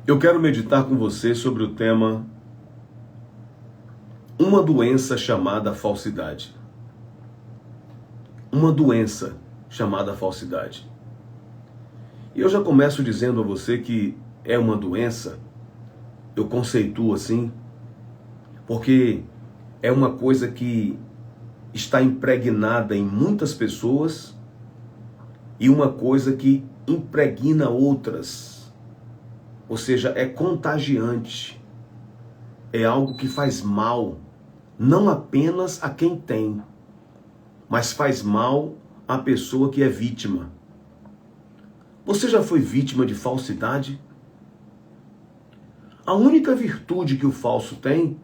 Eu quero meditar com você sobre o tema uma doença chamada falsidade. Uma doença chamada falsidade. E eu já começo dizendo a você que é uma doença, eu conceituo assim, porque é uma coisa que está impregnada em muitas pessoas e uma coisa que impregna outras. Ou seja, é contagiante. É algo que faz mal, não apenas a quem tem, mas faz mal à pessoa que é vítima. Você já foi vítima de falsidade? A única virtude que o falso tem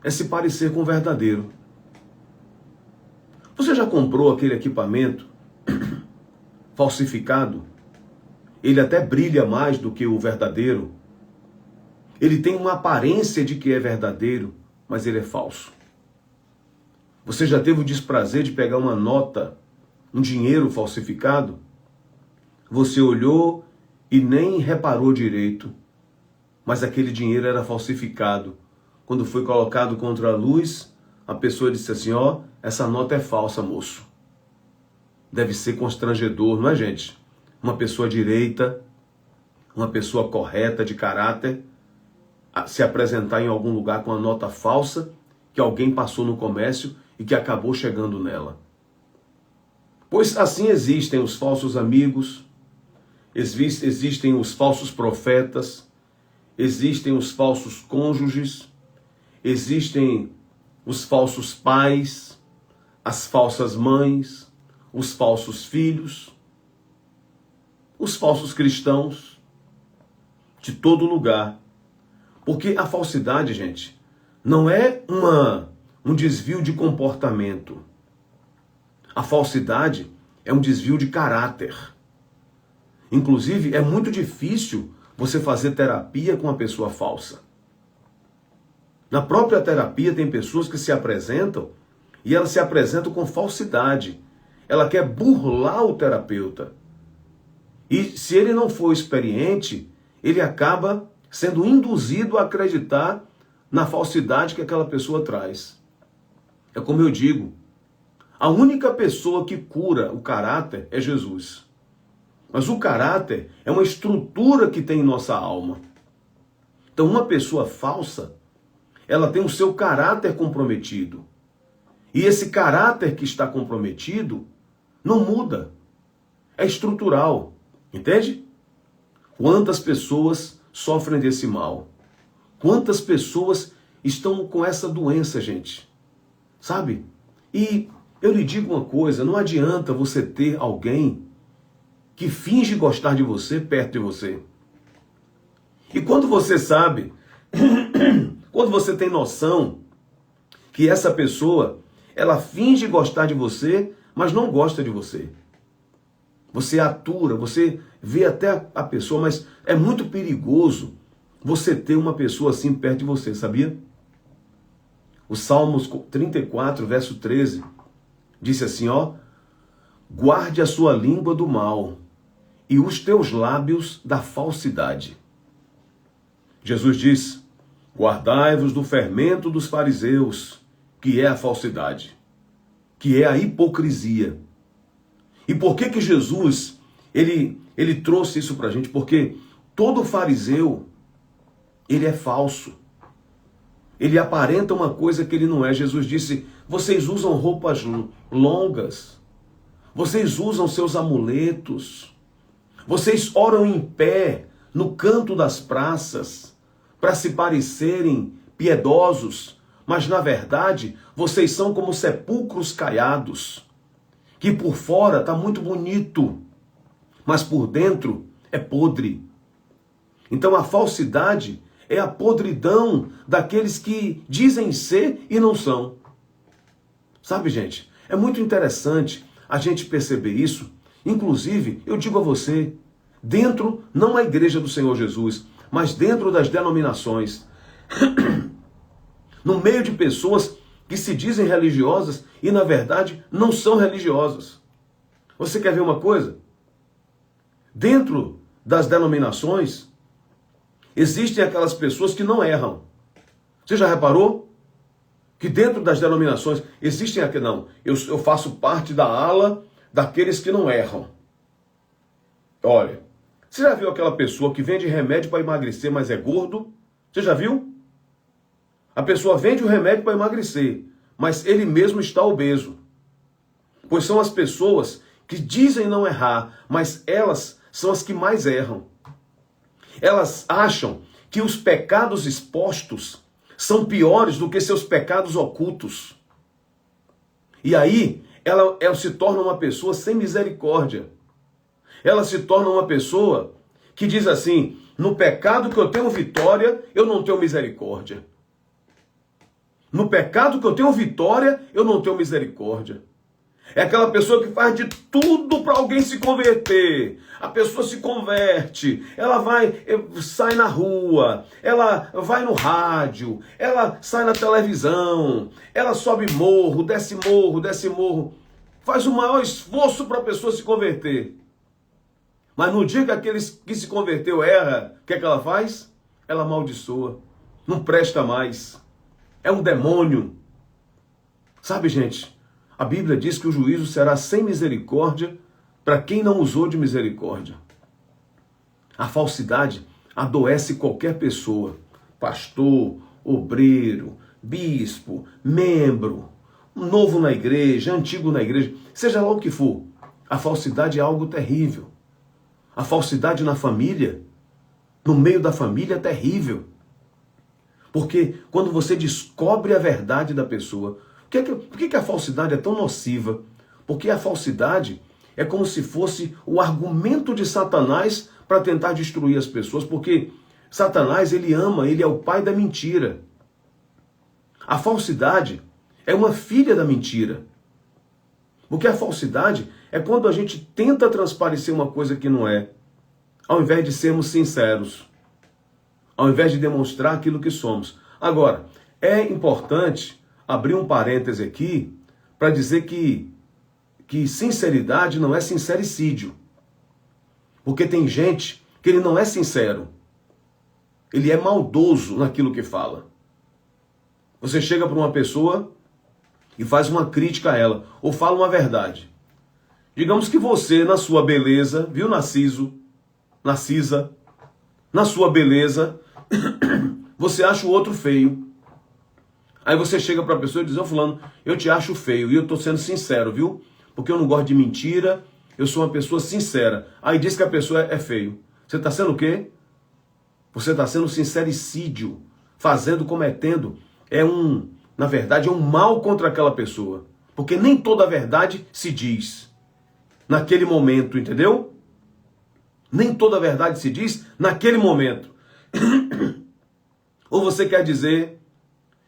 é se parecer com o verdadeiro. Você já comprou aquele equipamento falsificado? Ele até brilha mais do que o verdadeiro. Ele tem uma aparência de que é verdadeiro, mas ele é falso. Você já teve o desprazer de pegar uma nota, um dinheiro falsificado? Você olhou e nem reparou direito, mas aquele dinheiro era falsificado. Quando foi colocado contra a luz, a pessoa disse assim, ó, essa nota é falsa, moço. Deve ser constrangedor, não é, gente? Uma pessoa direita, uma pessoa correta, de caráter, se apresentar em algum lugar com uma nota falsa que alguém passou no comércio e que acabou chegando nela. Pois assim existem os falsos amigos, existem os falsos profetas, existem os falsos cônjuges, existem os falsos pais, as falsas mães, os falsos filhos, os falsos cristãos, de todo lugar. Porque a falsidade, gente, não é um desvio de comportamento. A falsidade é um desvio de caráter. Inclusive, é muito difícil você fazer terapia com uma pessoa falsa. Na própria terapia tem pessoas que se apresentam e elas se apresentam com falsidade. Ela quer burlar o terapeuta. E se ele não for experiente, ele acaba sendo induzido a acreditar na falsidade que aquela pessoa traz. É como eu digo, a única pessoa que cura o caráter é Jesus. Mas o caráter é uma estrutura que tem em nossa alma. Então uma pessoa falsa, ela tem o seu caráter comprometido. E esse caráter que está comprometido não muda. É estrutural. Entende? Quantas pessoas sofrem desse mal? Quantas pessoas estão com essa doença, gente? Sabe? E eu lhe digo uma coisa, não adianta você ter alguém que finge gostar de você perto de você. E quando você sabe, quando você tem noção que essa pessoa, ela finge gostar de você, mas não gosta de você. Você atura, você vê até a pessoa, mas é muito perigoso você ter uma pessoa assim perto de você, sabia? O Salmos 34, verso 13, disse assim, ó, guarde a sua língua do mal e os teus lábios da falsidade. Jesus diz, guardai-vos do fermento dos fariseus, que é a falsidade, que é a hipocrisia. E por que Jesus, ele trouxe isso pra gente? Porque todo fariseu, ele é falso. Ele aparenta uma coisa que ele não é. Jesus disse, vocês usam roupas longas, vocês usam seus amuletos, vocês oram em pé no canto das praças para se parecerem piedosos, mas na verdade vocês são como sepulcros caiados, que por fora está muito bonito, mas por dentro é podre. Então a falsidade é a podridão daqueles que dizem ser e não são. Sabe, gente, é muito interessante a gente perceber isso. Inclusive, eu digo a você, dentro, não a igreja do Senhor Jesus, mas dentro das denominações, no meio de pessoas que se dizem religiosas e, na verdade, não são religiosas. Você quer ver uma coisa? Dentro das denominações, existem aquelas pessoas que não erram. Você já reparou? Que dentro das denominações existem aqui, não, eu faço parte da ala daqueles que não erram. Olha, você já viu aquela pessoa que vende remédio para emagrecer, mas é gordo? Você já viu? A pessoa vende o remédio para emagrecer, mas ele mesmo está obeso. Pois são as pessoas que dizem não errar, mas elas são as que mais erram. Elas acham que os pecados expostos são piores do que seus pecados ocultos. E aí, ela se torna uma pessoa sem misericórdia. Ela se torna uma pessoa que diz assim: no pecado que eu tenho vitória, eu não tenho misericórdia. No pecado que eu tenho vitória, eu não tenho misericórdia. É aquela pessoa que faz de tudo para alguém se converter. A pessoa se converte, ela sai na rua, ela vai no rádio, ela sai na televisão, ela sobe morro, desce morro, desce morro. Faz o maior esforço para a pessoa se converter. Mas no dia que aquele que se converteu erra, o que é que ela faz? Ela amaldiçoa, não presta mais. É um demônio. Sabe, gente? A Bíblia diz que o juízo será sem misericórdia para quem não usou de misericórdia. A falsidade adoece qualquer pessoa. Pastor, obreiro, bispo, membro, novo na igreja, antigo na igreja, seja lá o que for. A falsidade é algo terrível. A falsidade na família, no meio da família, é terrível. Porque quando você descobre a verdade da pessoa, por que a falsidade é tão nociva? Porque a falsidade é como se fosse o argumento de Satanás para tentar destruir as pessoas. Porque Satanás, ele é o pai da mentira. A falsidade é uma filha da mentira. Porque a falsidade é quando a gente tenta transparecer uma coisa que não é, ao invés de sermos sinceros, ao invés de demonstrar aquilo que somos. Agora, é importante abrir um parêntese aqui para dizer que sinceridade não é sincericídio. Porque tem gente que ele não é sincero. Ele é maldoso naquilo que fala. Você chega para uma pessoa e faz uma crítica a ela, ou fala uma verdade. Digamos que você, na sua beleza, viu, Narcisa, na sua beleza, você acha o outro feio. Aí você chega para a pessoa e diz: ô fulano, eu te acho feio, e eu estou sendo sincero, viu? Porque eu não gosto de mentira, eu sou uma pessoa sincera. Aí diz que a pessoa é feio. Você está sendo o quê? Você está sendo sincericídio, cometendo. Na verdade, é um mal contra aquela pessoa. Porque nem toda a verdade se diz naquele momento, entendeu? Nem toda a verdade se diz naquele momento. Ou você quer dizer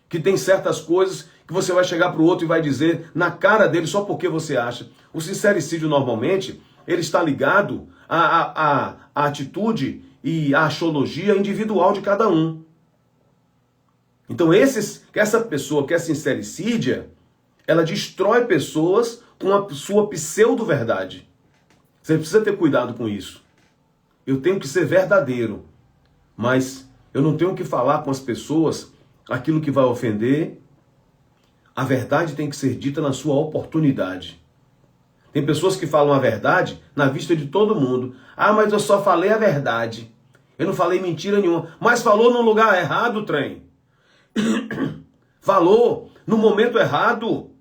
que tem certas coisas que você vai chegar para o outro e vai dizer na cara dele só porque você acha. O sincericídio, normalmente, ele está ligado à atitude e à axologia individual de cada um. Então, essa pessoa que é sincericídia, ela destrói pessoas com a sua pseudo-verdade. Você precisa ter cuidado com isso. Eu tenho que ser verdadeiro, mas eu não tenho que falar com as pessoas aquilo que vai ofender. A verdade tem que ser dita na sua oportunidade. Tem pessoas que falam a verdade na vista de todo mundo. Ah, mas eu só falei a verdade. Eu não falei mentira nenhuma. Mas falou no lugar errado, trem. Falou no momento errado,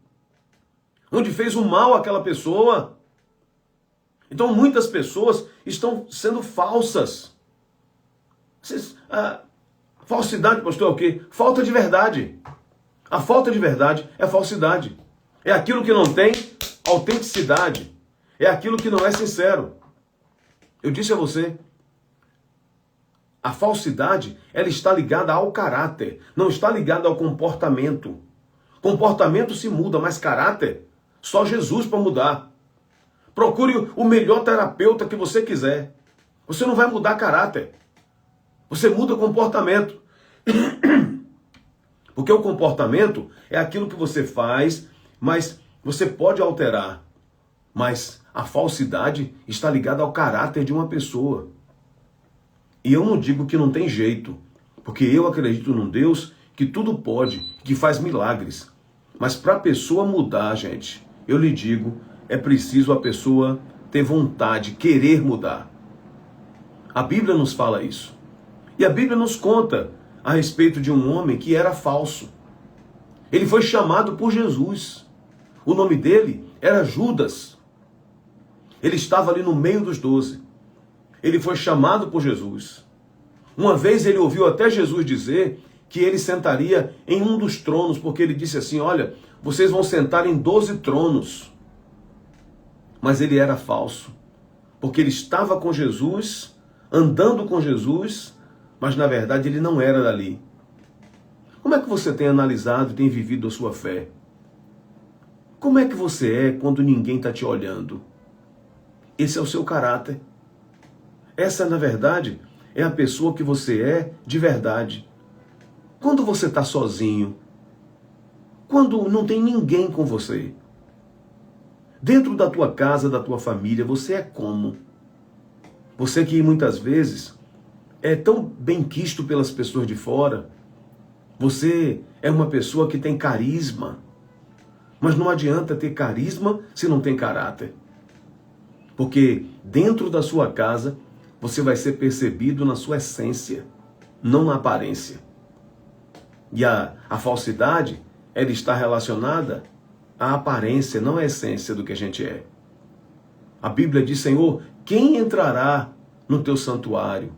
onde fez o mal àquela pessoa. Então muitas pessoas estão sendo falsas. Falsidade, pastor, é o quê? Falta de verdade. A falta de verdade é falsidade. É aquilo que não tem autenticidade. É aquilo que não é sincero. Eu disse a você, a falsidade, ela está ligada ao caráter, não está ligada ao comportamento. Comportamento se muda, mas caráter, só Jesus para mudar. Procure o melhor terapeuta que você quiser. Você não vai mudar caráter. Você muda comportamento. Porque o comportamento é aquilo que você faz, mas você pode alterar. Mas a falsidade está ligada ao caráter de uma pessoa. E eu não digo que não tem jeito, porque eu acredito num Deus que tudo pode, que faz milagres. Mas para a pessoa mudar, gente, eu lhe digo, é preciso a pessoa ter vontade, querer mudar. A Bíblia nos fala isso. E a Bíblia nos conta a respeito de um homem que era falso. Ele foi chamado por Jesus. O nome dele era Judas. Ele estava ali no meio dos 12. Ele foi chamado por Jesus. Uma vez ele ouviu até Jesus dizer que ele sentaria em um dos tronos, porque ele disse assim, olha, vocês vão sentar em 12 tronos. Mas ele era falso, porque ele estava com Jesus, andando com Jesus, mas na verdade ele não era dali. Como é que você tem analisado e tem vivido a sua fé? Como é que você é quando ninguém está te olhando? Esse é o seu caráter. Essa, na verdade, é a pessoa que você é de verdade. Quando você está sozinho, quando não tem ninguém com você, dentro da tua casa, da tua família, você é como? Você que muitas vezes é tão bem quisto pelas pessoas de fora, você é uma pessoa que tem carisma, mas não adianta ter carisma se não tem caráter. Porque dentro da sua casa, você vai ser percebido na sua essência, não na aparência. E a falsidade, ela está relacionada à aparência, não à essência do que a gente é. A Bíblia diz, Senhor, quem entrará no teu santuário?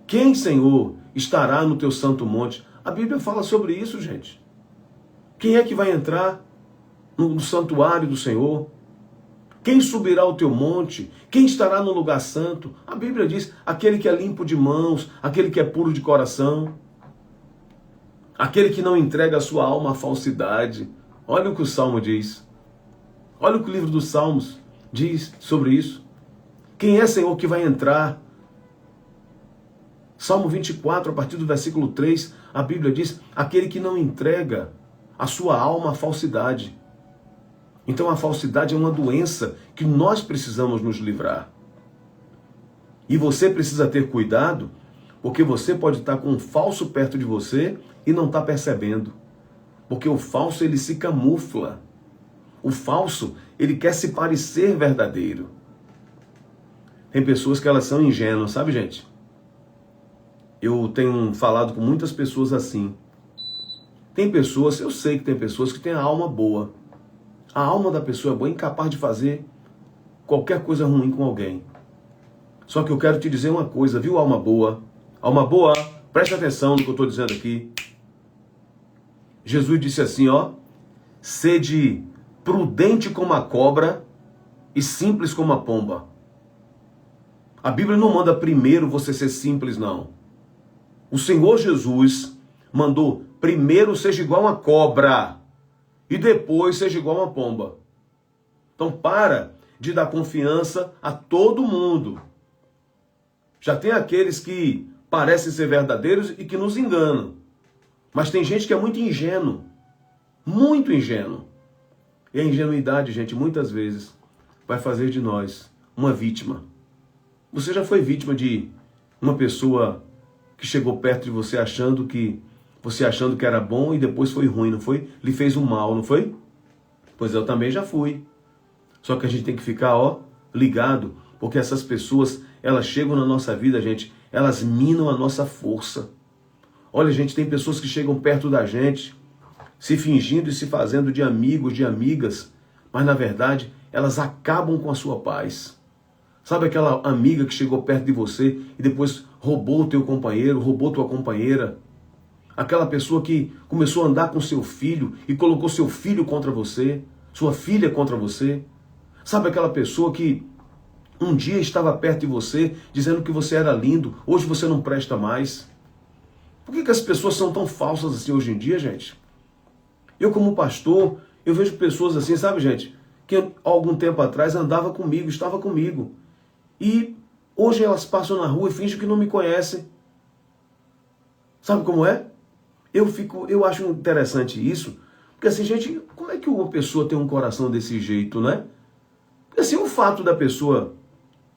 Quem, Senhor, estará no teu santo monte? A Bíblia fala sobre isso, gente. Quem é que vai entrar no santuário do Senhor? Quem subirá ao teu monte? Quem estará no lugar santo? A Bíblia diz, aquele que é limpo de mãos, aquele que é puro de coração, aquele que não entrega a sua alma à falsidade. Olha o que o Salmo diz. Olha o que o livro dos Salmos diz sobre isso. Quem é, Senhor, que vai entrar? Salmo 24, a partir do versículo 3, a Bíblia diz, aquele que não entrega a sua alma à falsidade. Então a falsidade é uma doença que nós precisamos nos livrar. E você precisa ter cuidado, porque você pode estar com um falso perto de você e não está percebendo. Porque o falso, ele se camufla. O falso, ele quer se parecer verdadeiro. Tem pessoas que elas são ingênuas, sabe, gente? Eu tenho falado com muitas pessoas assim. Tem pessoas, eu sei que tem pessoas que têm a alma boa. A alma da pessoa é boa, incapaz de fazer qualquer coisa ruim com alguém. Só que eu quero te dizer uma coisa, viu, alma boa? Alma boa, preste atenção no que eu estou dizendo aqui. Jesus disse assim, ó, sede prudente como a cobra e simples como a pomba. A Bíblia não manda primeiro você ser simples, não. O Senhor Jesus mandou primeiro seja igual uma cobra e depois seja igual uma pomba. Então para de dar confiança a todo mundo. Já tem aqueles que parecem ser verdadeiros e que nos enganam. Mas tem gente que é muito ingênuo. Muito ingênuo. E a ingenuidade, gente, muitas vezes vai fazer de nós uma vítima. Você já foi vítima de uma pessoa que chegou perto de você achando que era bom e depois foi ruim, não foi? Lhe fez um mal, não foi? Pois eu também já fui. Só que a gente tem que ficar, ligado, porque essas pessoas, elas chegam na nossa vida, gente, elas minam a nossa força. Olha, gente, tem pessoas que chegam perto da gente, se fingindo e se fazendo de amigos, de amigas, mas na verdade, elas acabam com a sua paz. Sabe aquela amiga que chegou perto de você e depois roubou o teu companheiro, roubou tua companheira? Aquela pessoa que começou a andar com seu filho e colocou seu filho contra você, sua filha contra você? Sabe aquela pessoa que um dia estava perto de você, dizendo que você era lindo, hoje você não presta mais? Por que as pessoas são tão falsas assim hoje em dia, gente? Eu, como pastor, eu vejo pessoas assim, sabe, gente, que há algum tempo atrás andava comigo, estava comigo. E hoje elas passam na rua e fingem que não me conhecem. Sabe como é? Eu acho interessante isso, porque assim, gente, como é que uma pessoa tem um coração desse jeito, né? Porque assim, o fato da pessoa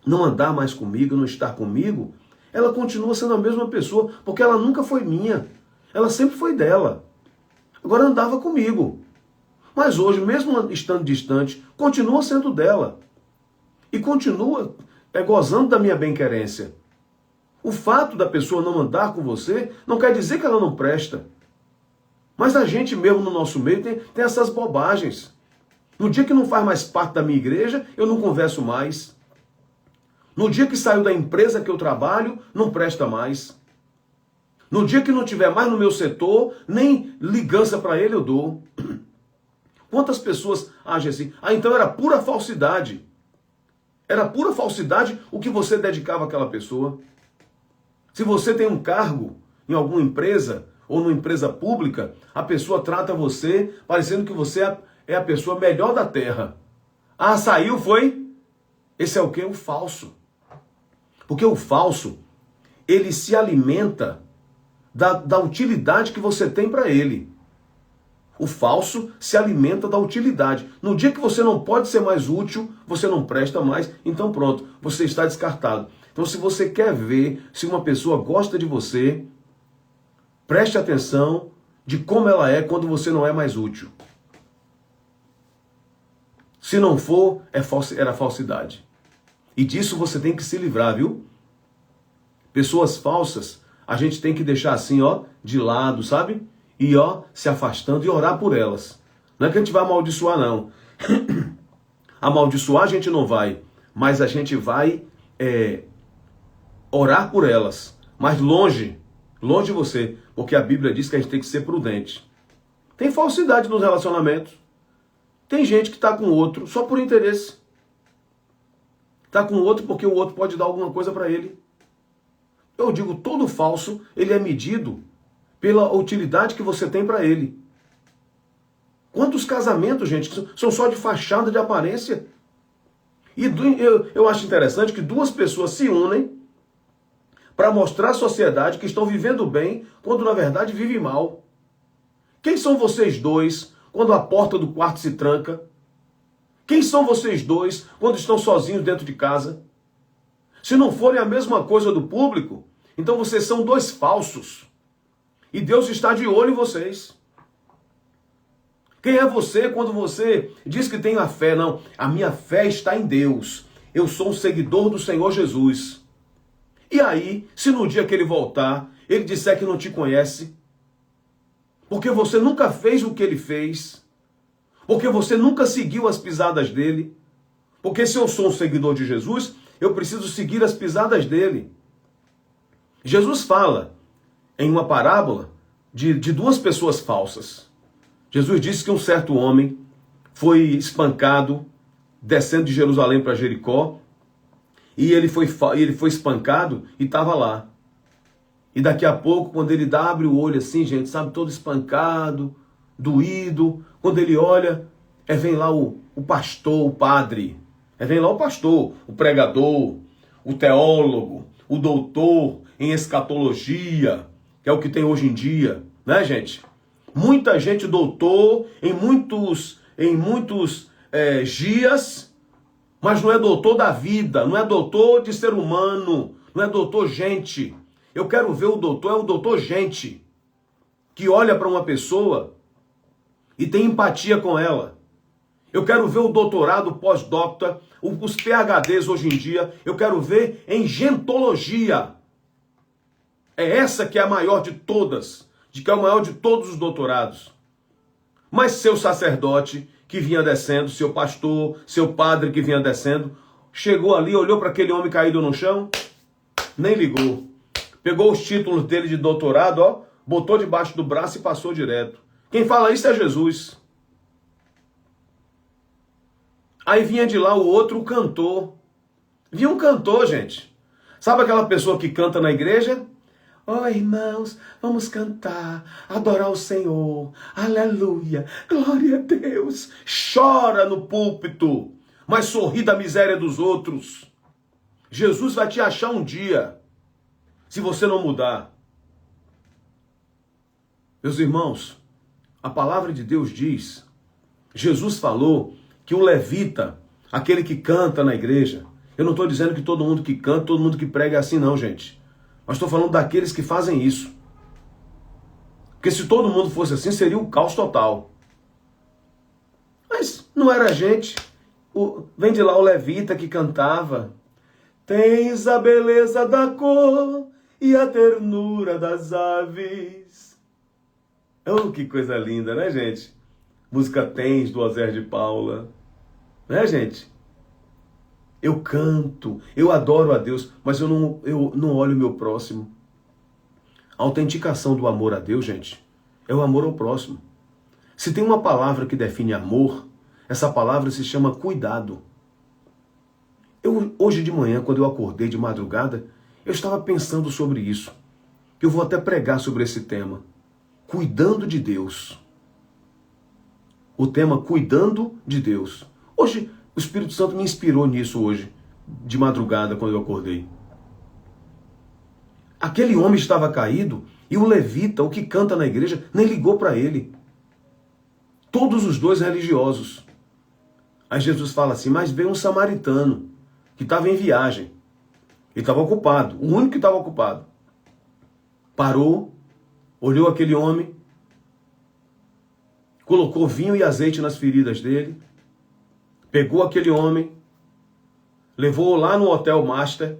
não andar mais comigo, não estar comigo, ela continua sendo a mesma pessoa, porque ela nunca foi minha. Ela sempre foi dela. Agora andava comigo. Mas hoje, mesmo estando distante, continua sendo dela. E continua gozando da minha bem-querência. O fato da pessoa não andar com você não quer dizer que ela não presta. Mas a gente mesmo no nosso meio tem essas bobagens. No dia que não faz mais parte da minha igreja, eu não converso mais. No dia que saiu da empresa que eu trabalho, não presta mais. No dia que não tiver mais no meu setor, nem ligança para ele eu dou. Quantas pessoas agem assim? Ah, então era pura falsidade. Era pura falsidade o que você dedicava àquela pessoa. Se você tem um cargo em alguma empresa ou numa empresa pública, a pessoa trata você parecendo que você é a pessoa melhor da terra. Ah, saiu, foi? Esse é o quê? O falso. Porque o falso, ele se alimenta da utilidade que você tem para ele. O falso se alimenta da utilidade. No dia que você não pode ser mais útil, você não presta mais, então pronto, você está descartado. Então se você quer ver se uma pessoa gosta de você, preste atenção de como ela é quando você não é mais útil. Se não for, era falsidade. E disso você tem que se livrar, viu? Pessoas falsas, a gente tem que deixar assim, ó, de lado, sabe? E ó, se afastando e orar por elas. Não é que a gente vai amaldiçoar, não. Amaldiçoar a gente não vai, mas a gente vai orar por elas. Mas longe de você, porque a Bíblia diz que a gente tem que ser prudente. Tem falsidade nos relacionamentos. Tem gente que está com o outro só por interesse. Está com o outro porque o outro pode dar alguma coisa para ele. Eu digo, todo falso, ele é medido pela utilidade que você tem para ele. Quantos casamentos, gente, são só de fachada, de aparência? E eu acho interessante que duas pessoas se unem para mostrar à sociedade que estão vivendo bem, quando na verdade vivem mal. Quem são vocês dois quando a porta do quarto se tranca? Quem são vocês dois quando estão sozinhos dentro de casa? Se não forem a mesma coisa do público, então vocês são dois falsos. E Deus está de olho em vocês. Quem é você quando você diz que tem a fé? Não, a minha fé está em Deus. Eu sou um seguidor do Senhor Jesus. E aí, se no dia que ele voltar, ele disser que não te conhece, porque você nunca fez o que ele fez, porque você nunca seguiu as pisadas dele, porque se eu sou um seguidor de Jesus, eu preciso seguir as pisadas dele. Jesus fala em uma parábola de duas pessoas falsas. Jesus disse que um certo homem foi espancado descendo de Jerusalém para Jericó, e ele foi espancado e estava lá. E daqui a pouco, quando ele abre o olho assim, gente, sabe, todo espancado, doído, quando ele olha, vem lá o pastor, o padre, vem lá o pastor, o pregador, o teólogo, o doutor em escatologia, que é o que tem hoje em dia, né, gente? Muita gente doutor em muitos dias, mas não é doutor da vida, não é doutor de ser humano, não é doutor gente. Eu quero ver o doutor, é o doutor gente, que olha para uma pessoa e tem empatia com ela. Eu quero ver o doutorado pós-doctor, os PhDs hoje em dia, eu quero ver em gentologia. É essa que é a maior de todas, que é o maior de todos os doutorados. Mas seu sacerdote que vinha descendo, seu pastor, seu padre que vinha descendo, chegou ali, olhou para aquele homem caído no chão, nem ligou. Pegou os títulos dele de doutorado, ó, botou debaixo do braço e passou direto. Quem fala isso é Jesus. Aí vinha de lá o outro, o cantor. Vinha um cantor, gente. Sabe aquela pessoa que canta na igreja? Oh, irmãos, vamos cantar, adorar o Senhor, aleluia, glória a Deus. Chora no púlpito, mas sorri da miséria dos outros. Jesus vai te achar um dia, se você não mudar. Meus irmãos, a palavra de Deus diz, Jesus falou que o levita, aquele que canta na igreja, eu não estou dizendo que todo mundo que canta, todo mundo que prega é assim não, gente. Mas estou falando daqueles que fazem isso. Porque se todo mundo fosse assim, seria um caos total. Mas não era a gente. Vem de lá o levita que cantava: tens a beleza da cor e a ternura das aves. Oh, que coisa linda, né, gente? Música Tens, do Oséias de Paula. Né, gente? Eu canto, eu adoro a Deus, mas eu não olho o meu próximo. A autenticação do amor a Deus, gente, é o amor ao próximo. Se tem uma palavra que define amor, essa palavra se chama cuidado. Hoje de manhã, quando eu acordei de madrugada, eu estava pensando sobre isso. Eu vou até pregar sobre esse tema. Cuidando de Deus. O tema Cuidando de Deus. Hoje, o Espírito Santo me inspirou nisso hoje, de madrugada, quando eu acordei. Aquele homem estava caído e o levita, o que canta na igreja, nem ligou para ele. Todos os dois religiosos. Aí Jesus fala assim, mas veio um samaritano que estava em viagem. Ele estava ocupado, o único que estava ocupado. Parou, olhou aquele homem, colocou vinho e azeite nas feridas dele, pegou aquele homem, levou-o lá no Hotel Master,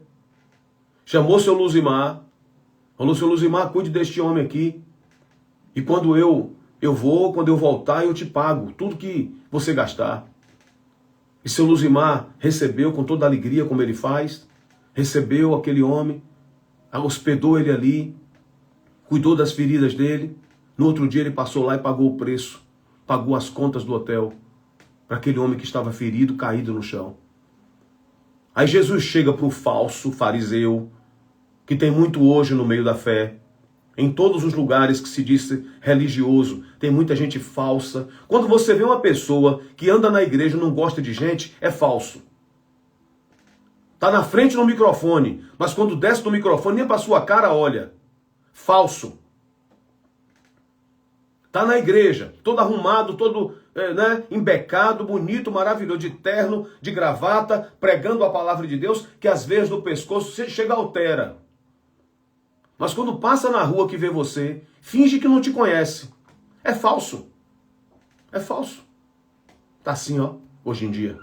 chamou seu Luzimar, falou, seu Luzimar, cuide deste homem aqui, e quando eu voltar, eu te pago tudo que você gastar. E seu Luzimar recebeu com toda alegria, como ele faz, recebeu aquele homem, hospedou ele ali, cuidou das feridas dele. No outro dia ele passou lá e pagou o preço, pagou as contas do hotel, para aquele homem que estava ferido, caído no chão. Aí Jesus chega para o falso fariseu, que tem muito hoje no meio da fé. Em todos os lugares que se diz religioso, tem muita gente falsa. Quando você vê uma pessoa que anda na igreja e não gosta de gente, é falso. Está na frente no microfone, mas quando desce do microfone, nem para sua cara olha. Falso. Está na igreja, todo arrumado, todo embecado, bonito, maravilhoso, de terno, de gravata, pregando a palavra de Deus, que às vezes no pescoço você chega altera. Mas quando passa na rua que vê você, finge que não te conhece. É falso. É falso. Tá assim, ó, hoje em dia.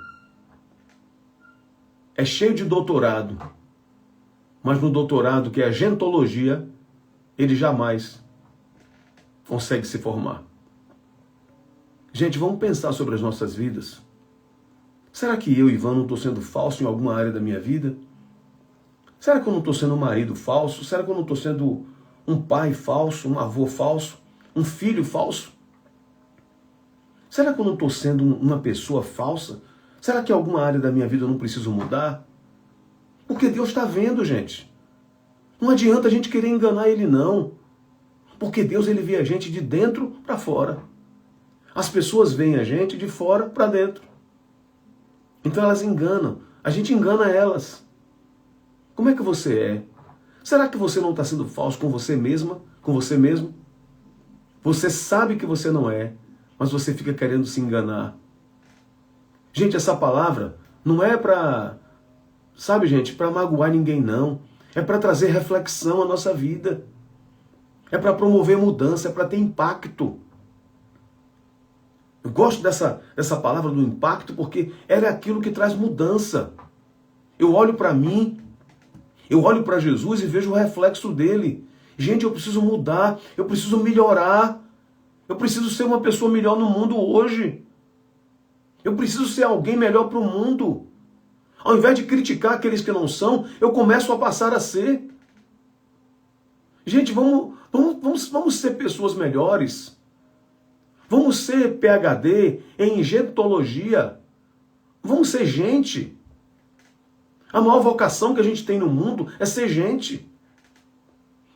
É cheio de doutorado. Mas no doutorado, que é a gentologia, ele jamais consegue se formar. Gente, vamos pensar sobre as nossas vidas. Será que eu, Ivan, não estou sendo falso em alguma área da minha vida? Será que eu não estou sendo um marido falso? Será que eu não estou sendo um pai falso, um avô falso, um filho falso? Será que eu não estou sendo uma pessoa falsa? Será que em alguma área da minha vida eu não preciso mudar? Porque Deus está vendo, gente. Não adianta a gente querer enganar Ele, não. Porque Deus, Ele vê a gente de dentro para fora. As pessoas veem a gente de fora para dentro. Então elas enganam. A gente engana elas. Como é que você é? Será que você não está sendo falso com você mesma? Com você mesmo? Você sabe que você não é, mas você fica querendo se enganar. Gente, essa palavra não é para, sabe, gente, para magoar ninguém, não. É para trazer reflexão à nossa vida. É para promover mudança, é para ter impacto. Eu gosto dessa palavra do impacto porque ela é aquilo que traz mudança. Eu olho para mim, eu olho para Jesus e vejo o reflexo dele. Gente, eu preciso mudar, eu preciso melhorar. Eu preciso ser uma pessoa melhor no mundo hoje. Eu preciso ser alguém melhor para o mundo. Ao invés de criticar aqueles que não são, eu começo a passar a ser. Gente, vamos ser pessoas melhores. Vamos ser PhD em egiptologia. Vamos ser gente. A maior vocação que a gente tem no mundo é ser gente.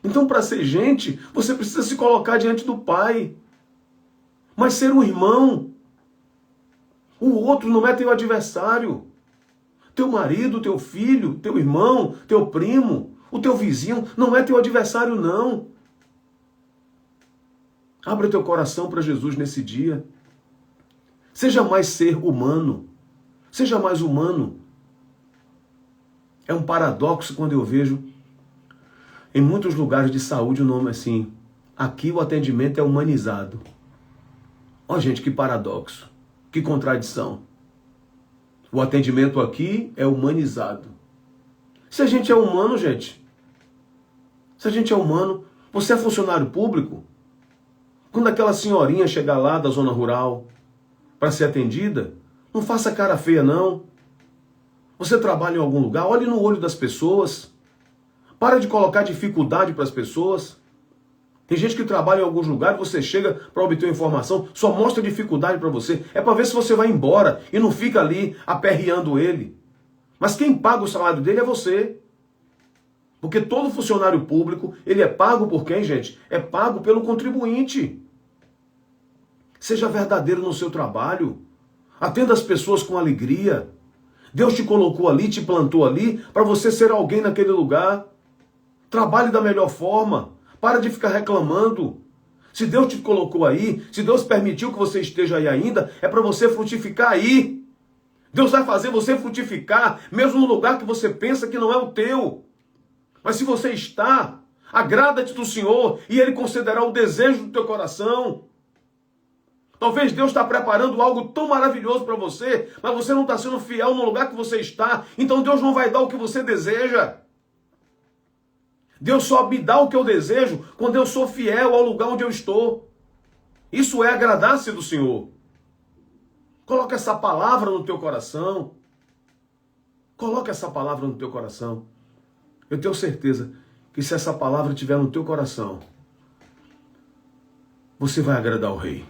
Então, para ser gente, você precisa se colocar diante do Pai. Mas ser um irmão. O outro não é teu adversário. Teu marido, teu filho, teu irmão, teu primo, o teu vizinho, não é teu adversário, não. Abra teu coração para Jesus nesse dia. Seja mais ser humano. Seja mais humano. É um paradoxo quando eu vejo Em muitos lugares de saúde o nome é assim. Aqui o atendimento é humanizado. Ó, gente, que paradoxo. Que contradição. O atendimento aqui é humanizado. Se a gente é humano, gente. Se a gente é humano, você é funcionário público. Quando aquela senhorinha chegar lá da zona rural para ser atendida, não faça cara feia, não. Você trabalha em algum lugar, olhe no olho das pessoas. Para de colocar dificuldade para as pessoas. Tem gente que trabalha em alguns lugares, você chega para obter uma informação, só mostra dificuldade para você. É para ver se você vai embora e não fica ali aperreando ele. Mas quem paga o salário dele é você. Porque todo funcionário público, ele é pago por quem, gente? É pago pelo contribuinte. Seja verdadeiro no seu trabalho. Atenda as pessoas com alegria. Deus te colocou ali, te plantou ali, para você ser alguém naquele lugar. Trabalhe da melhor forma. Para de ficar reclamando. Se Deus te colocou aí, se Deus permitiu que você esteja aí ainda, é para você frutificar aí. Deus vai fazer você frutificar, mesmo no lugar que você pensa que não é o teu. Mas se você está, agrada-te do Senhor e Ele concederá o desejo do teu coração. Talvez Deus está preparando algo tão maravilhoso para você, mas você não está sendo fiel no lugar que você está, então Deus não vai dar o que você deseja. Deus só me dá o que eu desejo quando eu sou fiel ao lugar onde eu estou. Isso é agradar-se do Senhor. Coloca essa palavra no teu coração. Coloca essa palavra no teu coração. Eu tenho certeza que se essa palavra estiver no teu coração, você vai agradar o Rei.